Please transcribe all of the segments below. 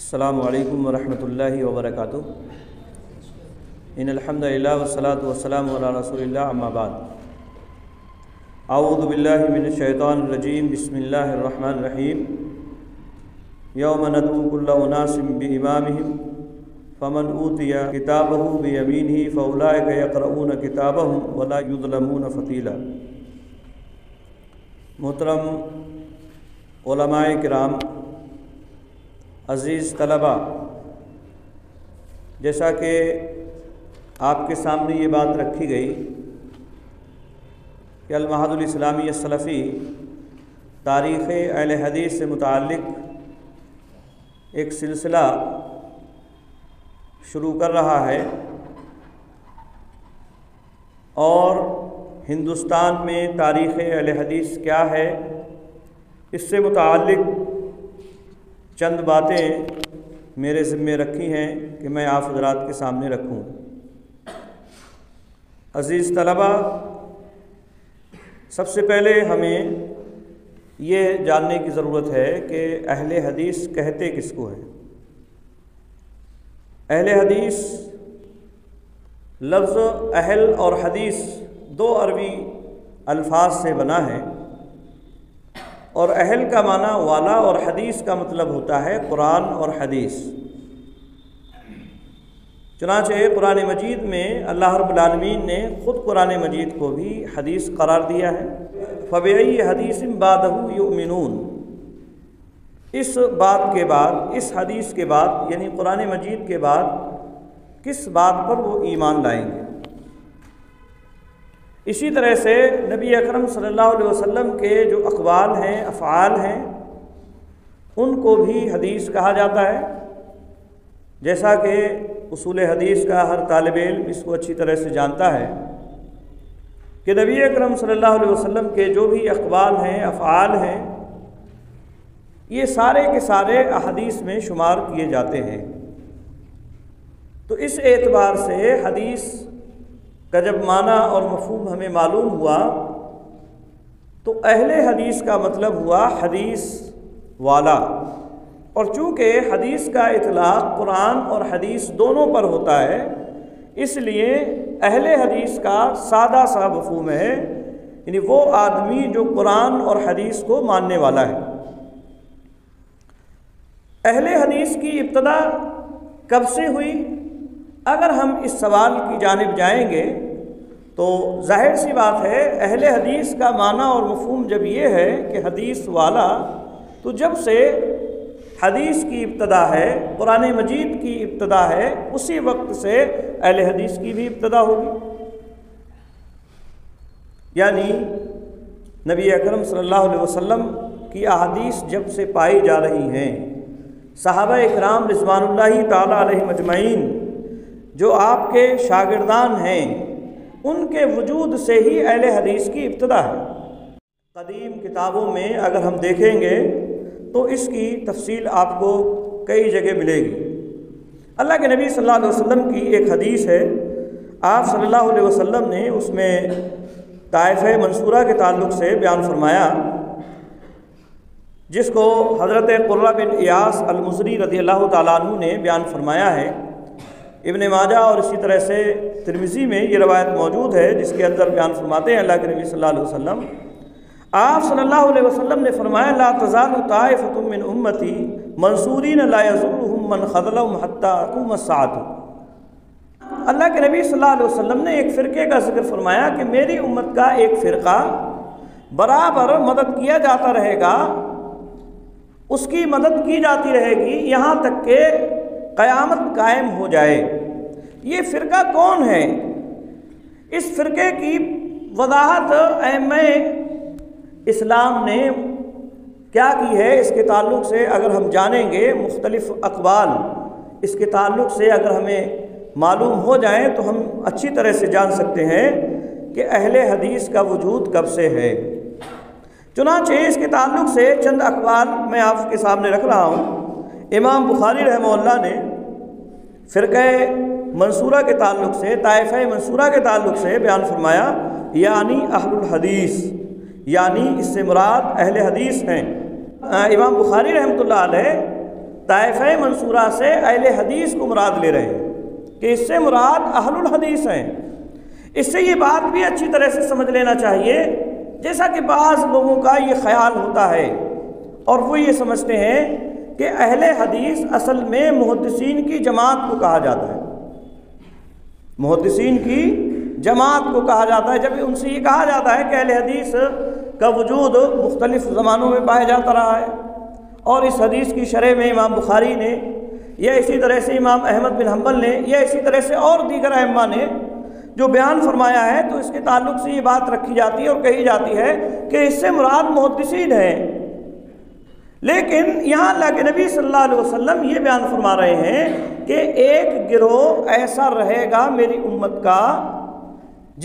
السلام علیکم ورحمۃ اللہ وبرکاتہ۔ ان الحمد للہ والصلاۃ والسلام علی رسول اللہ، اما بعد۔ اعوذ باللہ من الشیطان الرجیم، بسم اللہ الرحمن الرحیم۔ یوم ندعو کل اناس بامامہم فمن اوتی کتابہ بیمینہ فاولئک یقرؤون کتابہم ولا یظلمون فتیلا۔ محترم علماء کرام، عزیز طلبہ، جیسا کہ آپ کے سامنے یہ بات رکھی گئی کہ المعہد الاسلامی السلفی تاریخ اہل حدیث سے متعلق ایک سلسلہ شروع کر رہا ہے، اور ہندوستان میں تاریخ اہل حدیث کیا ہے، اس سے متعلق چند باتیں میرے ذمے رکھی ہیں کہ میں آپ حضرات کے سامنے رکھوں۔ عزیز طلبہ، سب سے پہلے ہمیں یہ جاننے کی ضرورت ہے کہ اہل حدیث کہتے کس کو ہیں۔ اہل حدیث لفظ اہل اور حدیث دو عربی الفاظ سے بنا ہے، اور اہل کا معنی والا اور حدیث کا مطلب ہوتا ہے قرآن اور حدیث۔ چنانچہ قرآن مجید میں اللہ رب العالمین نے خود قرآن مجید کو بھی حدیث قرار دیا ہے۔ فَبِأَيِّ حَدِيثٍ بَعْدَهُ يُؤْمِنُونَ، اس بات کے بعد، اس حدیث کے بعد، یعنی قرآن مجید کے بعد کس بات پر وہ ایمان لائیں گے۔ اسی طرح سے نبی اکرم صلی اللہ علیہ وسلم کے جو اقوال ہیں، افعال ہیں، ان کو بھی حدیث کہا جاتا ہے، جیسا کہ اصول حدیث کا ہر طالب علم اس کو اچھی طرح سے جانتا ہے کہ نبی اکرم صلی اللہ علیہ وسلم کے جو بھی اقوال ہیں، افعال ہیں، یہ سارے کے سارے احادیث میں شمار کیے جاتے ہیں۔ تو اس اعتبار سے حدیث کا جب معنی اور مفہوم ہمیں معلوم ہوا تو اہل حدیث کا مطلب ہوا حدیث والا، اور چونکہ حدیث کا اطلاق قرآن اور حدیث دونوں پر ہوتا ہے، اس لیے اہل حدیث کا سادہ سا مفہوم ہے، یعنی وہ آدمی جو قرآن اور حدیث کو ماننے والا ہے۔ اہل حدیث کی ابتدا کب سے ہوئی؟ اگر ہم اس سوال کی جانب جائیں گے تو ظاہر سی بات ہے، اہل حدیث کا معنی اور مفہوم جب یہ ہے کہ حدیث والا، تو جب سے حدیث کی ابتدا ہے، قرآن مجید کی ابتدا ہے، اسی وقت سے اہل حدیث کی بھی ابتدا ہوگی۔ یعنی نبی اکرم صلی اللہ علیہ وسلم کی احادیث جب سے پائی جا رہی ہیں، صحابہ اکرام رضوان اللہ تعالیٰ علیہم اجمعین جو آپ کے شاگردان ہیں، ان کے وجود سے ہی اہل حدیث کی ابتدا ہے۔ قدیم کتابوں میں اگر ہم دیکھیں گے تو اس کی تفصیل آپ کو کئی جگہ ملے گی۔ اللہ کے نبی صلی اللہ علیہ وسلم کی ایک حدیث ہے، آپ صلی اللہ علیہ وسلم نے اس میں طائفہ منصورہ کے تعلق سے بیان فرمایا، جس کو حضرت قرہ بن ایاس المزنی رضی اللہ تعالیٰ عنہ نے بیان فرمایا ہے۔ ابن ماجہ اور اسی طرح سے ترمذی میں یہ روایت موجود ہے، جس کے اندر بیان فرماتے ہیں اللہ کے نبی صلی اللہ علیہ وسلم، آپ صلی اللہ علیہ وسلم نے فرمایا، لا تزال طائفۃ من امتی منصورین لا یضرهم من خذلهم حتی تقوم الساعۃ۔ اللہ کے نبی صلی اللہ علیہ وسلم نے ایک فرقے کا ذکر فرمایا کہ میری امت کا ایک فرقہ برابر مدد کیا جاتا رہے گا، اس کی مدد کی جاتی رہے گی یہاں تک کہ قیامت قائم ہو جائے۔ یہ فرقہ کون ہے؟ اس فرقے کی وضاحت ائمہ اسلام نے کیا کی ہے، اس کے تعلق سے اگر ہم جانیں گے، مختلف اقوال اس کے تعلق سے اگر ہمیں معلوم ہو جائیں تو ہم اچھی طرح سے جان سکتے ہیں کہ اہل حدیث کا وجود کب سے ہے۔ چنانچہ اس کے تعلق سے چند اقوال میں آپ کے سامنے رکھ رہا ہوں۔ امام بخاری رحمہ اللہ نے فرقہ منصورہ کے تعلق سے، طائفہ منصورہ کے تعلق سے بیان فرمایا، یعنی اہل الحدیث، یعنی اس سے مراد اہل حدیث ہیں۔ امام بخاری رحمۃ اللہ علیہ طائفہ منصورہ سے اہل حدیث کو مراد لے رہے ہیں کہ اس سے مراد اہل الحدیث ہیں۔ اس سے یہ بات بھی اچھی طرح سے سمجھ لینا چاہیے، جیسا کہ بعض لوگوں کا یہ خیال ہوتا ہے اور وہ یہ سمجھتے ہیں کہ اہل حدیث اصل میں محدثین کی جماعت کو کہا جاتا ہے، محدثین کی جماعت کو کہا جاتا ہے۔ جب ان سے یہ کہا جاتا ہے کہ اہل حدیث کا وجود مختلف زمانوں میں پایا جاتا رہا ہے، اور اس حدیث کی شرح میں امام بخاری نے یا اسی طرح سے امام احمد بن حنبل نے یا اسی طرح سے اور دیگر ائمہ نے جو بیان فرمایا ہے، تو اس کے تعلق سے یہ بات رکھی جاتی ہے اور کہی جاتی ہے کہ اس سے مراد محدثین ہیں۔ لیکن یہاں اللہ کے نبی صلی اللہ علیہ وسلم یہ بیان فرما رہے ہیں کہ ایک گروہ ایسا رہے گا میری امت کا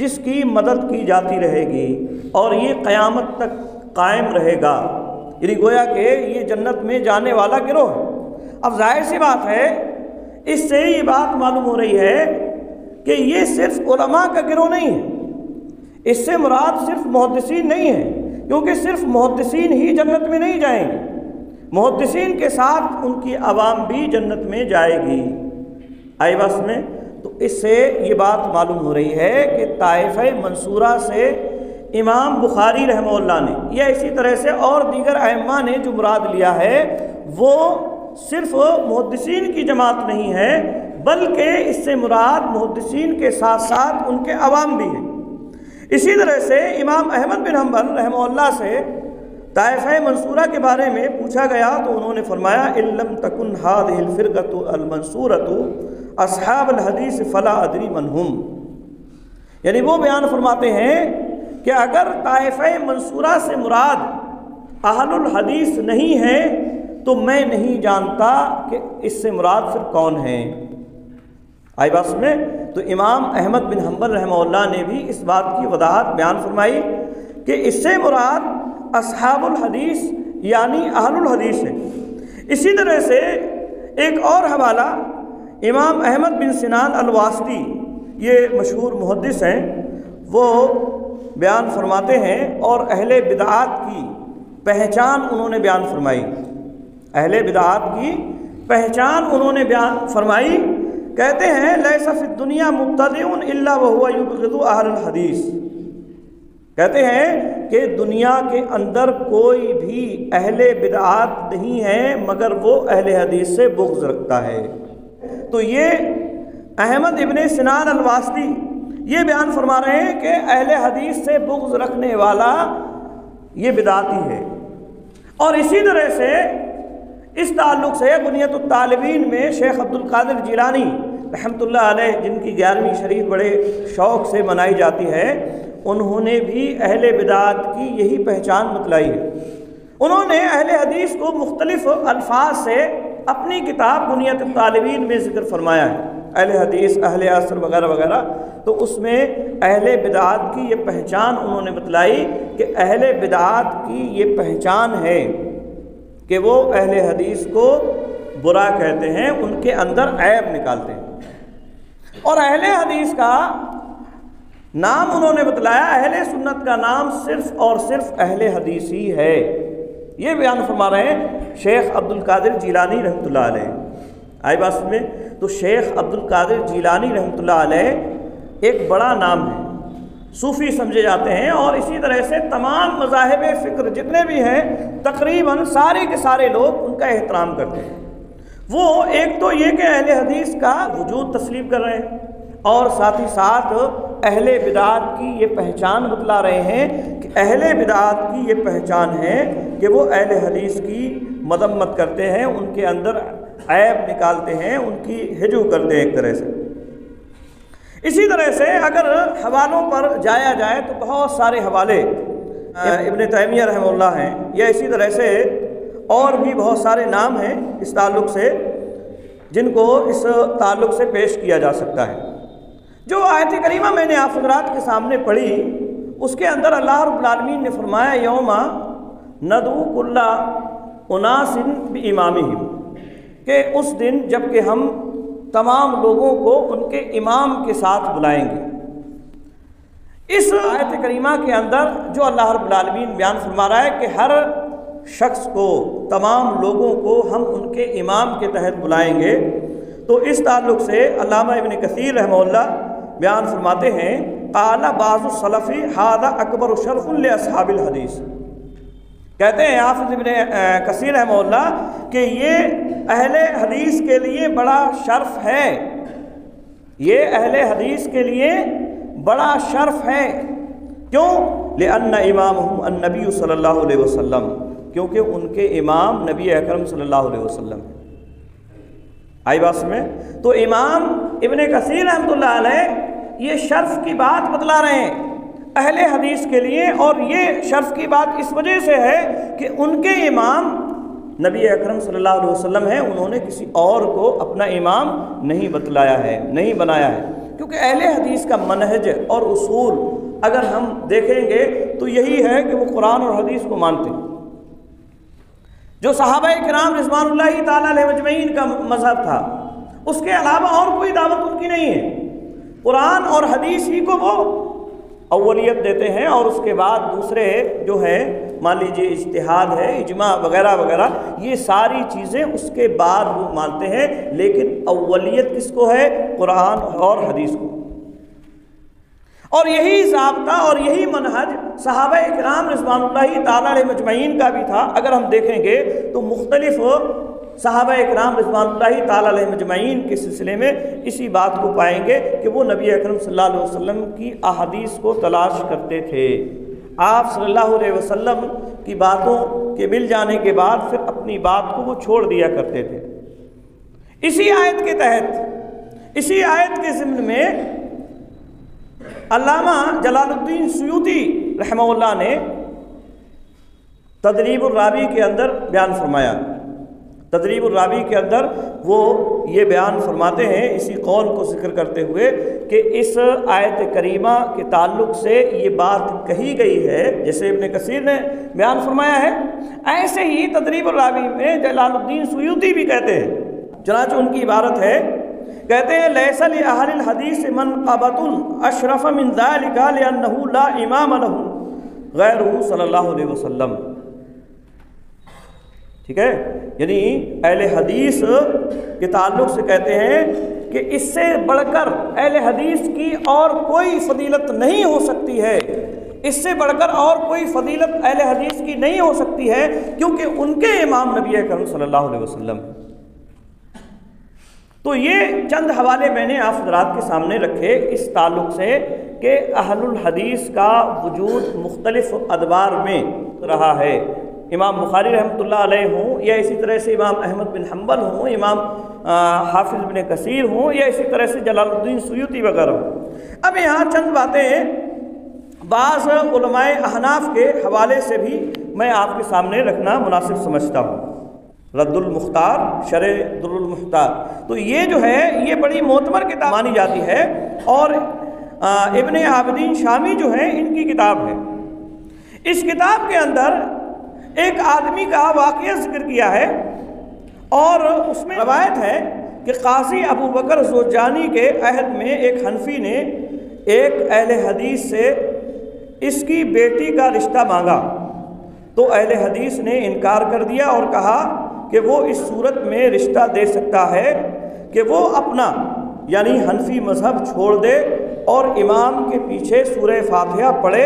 جس کی مدد کی جاتی رہے گی اور یہ قیامت تک قائم رہے گا، یعنی گویا کہ یہ جنت میں جانے والا گروہ ہے۔ اب ظاہر سی بات ہے، اس سے یہ بات معلوم ہو رہی ہے کہ یہ صرف علماء کا گروہ نہیں ہے، اس سے مراد صرف محدثین نہیں ہے، کیونکہ صرف محدثین ہی جنت میں نہیں جائیں گے، محدثین کے ساتھ ان کی عوام بھی جنت میں جائے گی۔ آئی بس میں تو اس سے یہ بات معلوم ہو رہی ہے کہ طائفہ منصورہ سے امام بخاری رحمہ اللہ نے یا اسی طرح سے اور دیگر ائمہ نے جو مراد لیا ہے وہ صرف محدثین کی جماعت نہیں ہے، بلکہ اس سے مراد محدثین کے ساتھ ساتھ ان کے عوام بھی ہیں۔ اسی طرح سے امام احمد بن حنبل رحمہ اللہ سے طائفہ منصورہ کے بارے میں پوچھا گیا تو انہوں نے فرمایا ان لم تکن هذه الفرقة المنصورة اصحاب الحدیث فلا ادری من هم، یعنی وہ بیان فرماتے ہیں کہ اگر طائفہ منصورہ سے مراد اہل الحدیث نہیں ہے تو میں نہیں جانتا کہ اس سے مراد پھر کون ہیں۔ آئی بات میں تو امام احمد بن حنبل رحمہ اللہ نے بھی اس بات کی وضاحت بیان فرمائی کہ اس سے مراد اصحاب الحدیث یعنی اہل الحدیث ہے۔ اسی طرح سے ایک اور حوالہ امام احمد بن سنان الواسطی، یہ مشہور محدث ہیں، وہ بیان فرماتے ہیں اور اہل بدعات کی پہچان انہوں نے بیان فرمائی، اہل بدعات کی پہچان انہوں نے بیان فرمائی، کہتے ہیں لیس فی الدنیا مبتدع الا وهو یبغض اہل الحدیث، کہتے ہیں کہ دنیا کے اندر کوئی بھی اہل بدعات نہیں ہے مگر وہ اہل حدیث سے بغض رکھتا ہے۔ تو یہ احمد ابن سنان الواسطی یہ بیان فرما رہے ہیں کہ اہل حدیث سے بغض رکھنے والا یہ بدعاتی ہے۔ اور اسی طرح سے اس تعلق سے بنیۃ الطالبین میں شیخ عبد القادر جیلانی رحمۃ اللہ علیہ، جن کی 11ویں شریف بڑے شوق سے منائی جاتی ہے، انہوں نے بھی اہل بدعات کی یہی پہچان بتلائی ہے۔ انہوں نے اہل حدیث کو مختلف الفاظ سے اپنی کتاب بنیۃ الطالبین میں ذکر فرمایا ہے، اہل حدیث، اہل عصر وغیرہ وغیرہ، تو اس میں اہل بدعات کی یہ پہچان انہوں نے بتلائی کہ اہل بدعات کی یہ پہچان ہے کہ وہ اہل حدیث کو برا کہتے ہیں، ان کے اندر عیب نکالتے ہیں۔ اور اہل حدیث کا نام انہوں نے بتلایا، اہل سنت کا نام صرف اور صرف اہل حدیث ہی ہے، یہ بیان فرما رہے ہیں شیخ عبد القادر جیلانی رحمۃ اللہ علیہ۔ آئی بات میں تو شیخ عبد القادر جیلانی رحمۃ اللہ علیہ ایک بڑا نام ہے، صوفی سمجھے جاتے ہیں، اور اسی طرح سے تمام مذاہب فکر جتنے بھی ہیں تقریباً سارے کے سارے لوگ ان کا احترام کرتے ہیں۔ وہ ایک تو یہ کہ اہل حدیث کا وجود تسلیم کر رہے ہیں، اور ساتھ ہی ساتھ اہل بدعات کی یہ پہچان بتلا رہے ہیں کہ اہل بدعات کی یہ پہچان ہے کہ وہ اہل حدیث کی مذمت کرتے ہیں، ان کے اندر عیب نکالتے ہیں، ان کی ہجو کرتے ہیں ایک طرح سے۔ اسی طرح سے اگر حوالوں پر جایا جائے تو بہت سارے حوالے ابن تیمیہ رحمہ اللہ ہیں، یا اسی طرح سے اور بھی بہت سارے نام ہیں اس تعلق سے جن کو اس تعلق سے پیش کیا جا سکتا ہے۔ جو آیت کریمہ میں نے آپ حضرات کے سامنے پڑھی، اس کے اندر اللہ رب العالمین نے فرمایا یوم ندعو کل اناس بامامہم، کہ اس دن جب کہ ہم تمام لوگوں کو ان کے امام کے ساتھ بلائیں گے۔ اس آیت کریمہ کے اندر جو اللہ رب العالمین بیان فرما رہا ہے کہ ہر شخص کو، تمام لوگوں کو ہم ان کے امام کے تحت بلائیں گے۔ تو اس تعلق سے علامہ ابن کثیر رحمہ اللہ بیان فرماتے ہیں، قال بعض السلف ھذا اکبر شرف لاصحاب الحدیث، کہتے ہیں حافظ ابن کثیر رحمہ اللہ کہ یہ اہل حدیث کے لیے بڑا شرف ہے، یہ اہل حدیث کے لیے بڑا شرف ہے۔ کیوں؟ لأن امامہم النبی صلی اللہ علیہ وسلم، کیونکہ ان کے امام نبی اکرم صلی اللہ علیہ وسلم ہے۔ آئی بات میں؟ تو امام ابن کثیر رحمۃ اللہ علیہ یہ شرف کی بات بتلا رہے ہیں اہل حدیث کے لیے، اور یہ شرف کی بات اس وجہ سے ہے کہ ان کے امام نبی اکرم صلی اللہ علیہ وسلم ہیں، انہوں نے کسی اور کو اپنا امام نہیں بتلایا ہے، نہیں بنایا ہے۔ کیونکہ اہل حدیث کا منہج اور اصول اگر ہم دیکھیں گے تو یہی ہے کہ وہ قرآن اور حدیث کو مانتے ہیں، جو صحابہ کرام رضوان اللہ تعالیٰ علیہ مجمعین کا مذہب تھا، اس کے علاوہ اور کوئی دعوت ان کی نہیں ہے۔ قرآن اور حدیث ہی کو وہ اولیت دیتے ہیں، اور اس کے بعد دوسرے جو ہیں مان لیجیے اجتہاد ہے، اجماع وغیرہ وغیرہ، یہ ساری چیزیں اس کے بعد وہ مانتے ہیں، لیکن اولیت کس کو ہے؟ قرآن اور حدیث کو۔ اور یہی ضابطہ اور یہی منہج صحابہ کرام رضوان اللہ تعالیٰ علیہ مجمعین کا بھی تھا۔ اگر ہم دیکھیں گے تو مختلف صحابہ کرام رضوان اللہ تعالیٰ علیہ مجمعین کے سلسلے میں اسی بات کو پائیں گے کہ وہ نبی اکرم صلی اللہ علیہ وسلم کی احادیث کو تلاش کرتے تھے۔ آپ صلی اللہ علیہ وسلم کی باتوں کے مل جانے کے بعد پھر اپنی بات کو وہ چھوڑ دیا کرتے تھے۔ اسی آیت کے تحت، اسی آیت کے ضمن میں علامہ جلال الدین سیوطی رحمہ اللہ نے تدریب الراوی کے اندر بیان فرمایا۔ تدریب الراوی کے اندر وہ یہ بیان فرماتے ہیں اسی قول کو ذکر کرتے ہوئے کہ اس آیت کریمہ کے تعلق سے یہ بات کہی گئی ہے، جیسے ابن کثیر نے بیان فرمایا ہے، ایسے ہی تدریب الراوی میں جلال الدین سیوطی بھی کہتے ہیں۔ چنانچہ ان کی عبارت ہے، کہتے ہیں لیس لأہل الحدیث منقبۃ اشرف من ذلک لأنہ لا امام لہ غیرہ صلی اللہ علیہ وسلم۔ ٹھیک ہے، یعنی اہل حدیث کے تعلق سے کہتے ہیں کہ اس سے بڑھ کر اہل حدیث کی اور کوئی فضیلت نہیں ہو سکتی ہے، اس سے بڑھ کر اور کوئی فضیلت اہل حدیث کی نہیں ہو سکتی ہے، کیونکہ ان کے امام نبی اکرم صلی اللہ علیہ وسلم۔ تو یہ چند حوالے میں نے آپ حضرات کے سامنے رکھے اس تعلق سے کہ اہل الحدیث کا وجود مختلف ادوار میں رہا ہے۔ امام بخاری رحمۃ اللہ علیہ ہوں، یا اسی طرح سے امام احمد بن حنبل ہوں، امام حافظ بن کثیر ہوں، یا اسی طرح سے جلال الدین سیوطی وغیرہ ہوں۔ اب یہاں چند باتیں بعض علماء احناف کے حوالے سے بھی میں آپ کے سامنے رکھنا مناسب سمجھتا ہوں۔ رد المختار شرح در المحتار، تو یہ جو ہے یہ بڑی معتبر کتاب مانی جاتی ہے، اور ابن عابدین شامی جو ہیں ان کی کتاب ہے۔ اس کتاب کے اندر ایک آدمی کا واقعہ ذکر کیا ہے، اور اس میں روایت ہے کہ قاضی ابو بکر زوجانی کے عہد میں ایک حنفی نے ایک اہل حدیث سے اس کی بیٹی کا رشتہ مانگا، تو اہل حدیث نے انکار کر دیا اور کہا کہ وہ اس صورت میں رشتہ دے سکتا ہے کہ وہ اپنا یعنی حنفی مذہب چھوڑ دے اور امام کے پیچھے سورہ فاتحہ پڑھے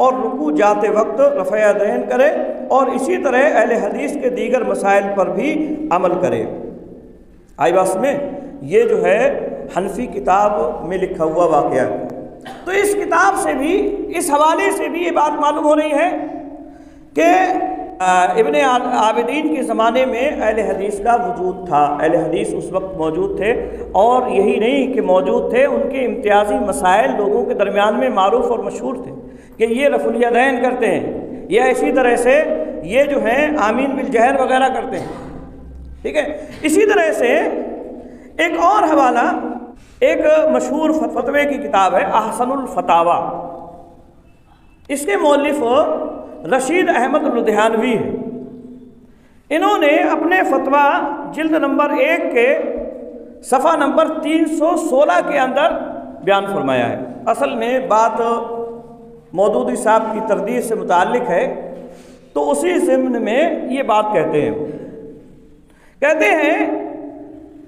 اور رکوع جاتے وقت رفع یدین کرے، اور اسی طرح اہل حدیث کے دیگر مسائل پر بھی عمل کرے۔ آئی بات میں؟ یہ جو ہے حنفی کتاب میں لکھا ہوا واقعہ ہے۔ تو اس کتاب سے بھی، اس حوالے سے بھی یہ بات معلوم ہو رہی ہے کہ ابن عابدین کے زمانے میں اہل حدیث کا وجود تھا، اہل حدیث اس وقت موجود تھے، اور یہی نہیں کہ موجود تھے، ان کے امتیازی مسائل لوگوں کے درمیان میں معروف اور مشہور تھے کہ یہ رفع الیدین کرتے ہیں، یا اسی طرح سے یہ جو ہیں آمین بالجہر وغیرہ کرتے ہیں۔ ٹھیک ہے، اسی طرح سے ایک اور حوالہ، ایک مشہور فتوے کی کتاب ہے احسن الفتاوی، اس کے مؤلف رشید احمد لدھیانوی ہے۔ انہوں نے اپنے فتویٰ جلد نمبر 1 کے صفحہ نمبر 316 کے اندر بیان فرمایا ہے۔ اصل میں بات مودودی صاحب کی تردید سے متعلق ہے تو اسی ضمن میں یہ بات کہتے ہیں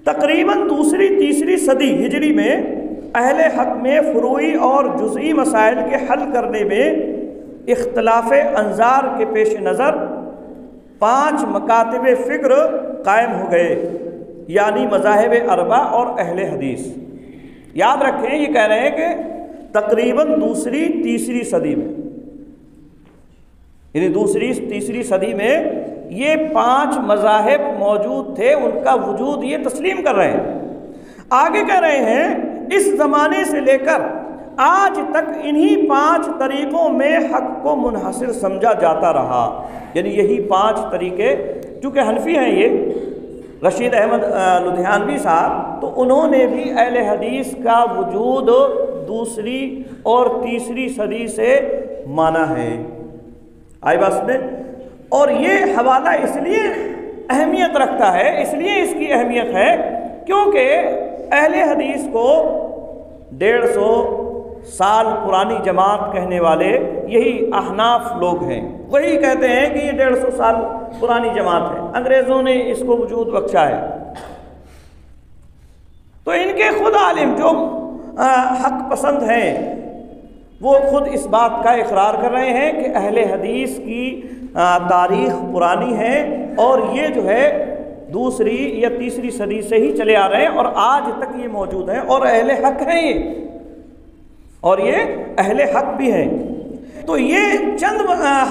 تقریباً دوسری تیسری صدی ہجری میں اہل حق میں فروعی اور جزئی مسائل کے حل کرنے میں اختلاف انظار کے پیش نظر 5 مکاتب فکر قائم ہو گئے، یعنی مذاہب اربعہ اور اہل حدیث۔ یاد رکھیں، یہ کہہ رہے ہیں کہ تقریباً دوسری تیسری صدی میں، یعنی دوسری تیسری صدی میں یہ 5 مذاہب موجود تھے، ان کا وجود یہ تسلیم کر رہے ہیں۔ آگے کہہ رہے ہیں اس زمانے سے لے کر آج تک انہی 5 طریقوں میں حق کو منحصر سمجھا جاتا رہا، یعنی یہی 5 طریقے، چونکہ حنفی ہیں یہ رشید احمد لدھیانوی صاحب، تو انہوں نے بھی اہل حدیث کا وجود دوسری اور تیسری صدی سے مانا ہے۔ آئی بات میں، اور یہ حوالہ اس لیے اہمیت رکھتا ہے، اس لیے اس کی اہمیت ہے کیونکہ اہل حدیث کو 150 سال پرانی جماعت کہنے والے یہی احناف لوگ ہیں، وہی کہتے ہیں کہ یہ 150 سال پرانی جماعت ہے، انگریزوں نے اس کو وجود بخشا ہے۔ تو ان کے خود عالم جو حق پسند ہیں وہ خود اس بات کا اقرار کر رہے ہیں کہ اہل حدیث کی تاریخ پرانی ہے، اور یہ جو ہے دوسری یا تیسری صدی سے ہی چلے آ رہے ہیں، اور آج تک یہ موجود ہیں، اور اہل حق ہیں یہ، اور یہ اہل حق بھی ہیں۔ تو یہ چند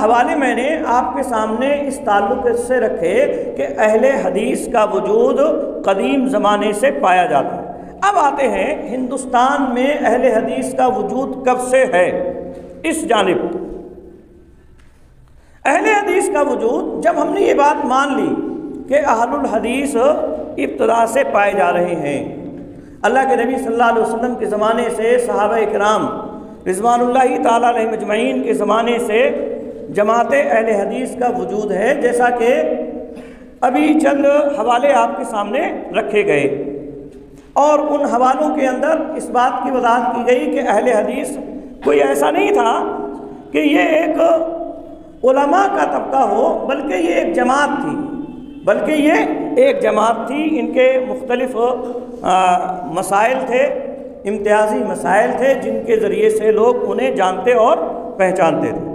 حوالے میں نے آپ کے سامنے اس تعلق سے رکھے کہ اہل حدیث کا وجود قدیم زمانے سے پایا جاتا ہے۔ اب آتے ہیں ہندوستان میں اہل حدیث کا وجود کب سے ہے۔ اس جانب اہل حدیث کا وجود، جب ہم نے یہ بات مان لی کہ اہل الحدیث ابتدا سے پائے جا رہے ہیں، اللہ کے نبی صلی اللہ علیہ وسلم کے زمانے سے صحابہ کرام رضوان اللہ تعالیٰ علیہ مجمعین کے زمانے سے جماعت اہل حدیث کا وجود ہے، جیسا کہ ابھی چند حوالے آپ کے سامنے رکھے گئے، اور ان حوالوں کے اندر اس بات کی وضاحت کی گئی کہ اہل حدیث کوئی ایسا نہیں تھا کہ یہ ایک علماء کا طبقہ ہو، بلکہ یہ ایک جماعت تھی، ان کے مختلف مسائل تھے، امتیازی مسائل تھے، جن کے ذریعے سے لوگ انہیں جانتے اور پہچانتے تھے۔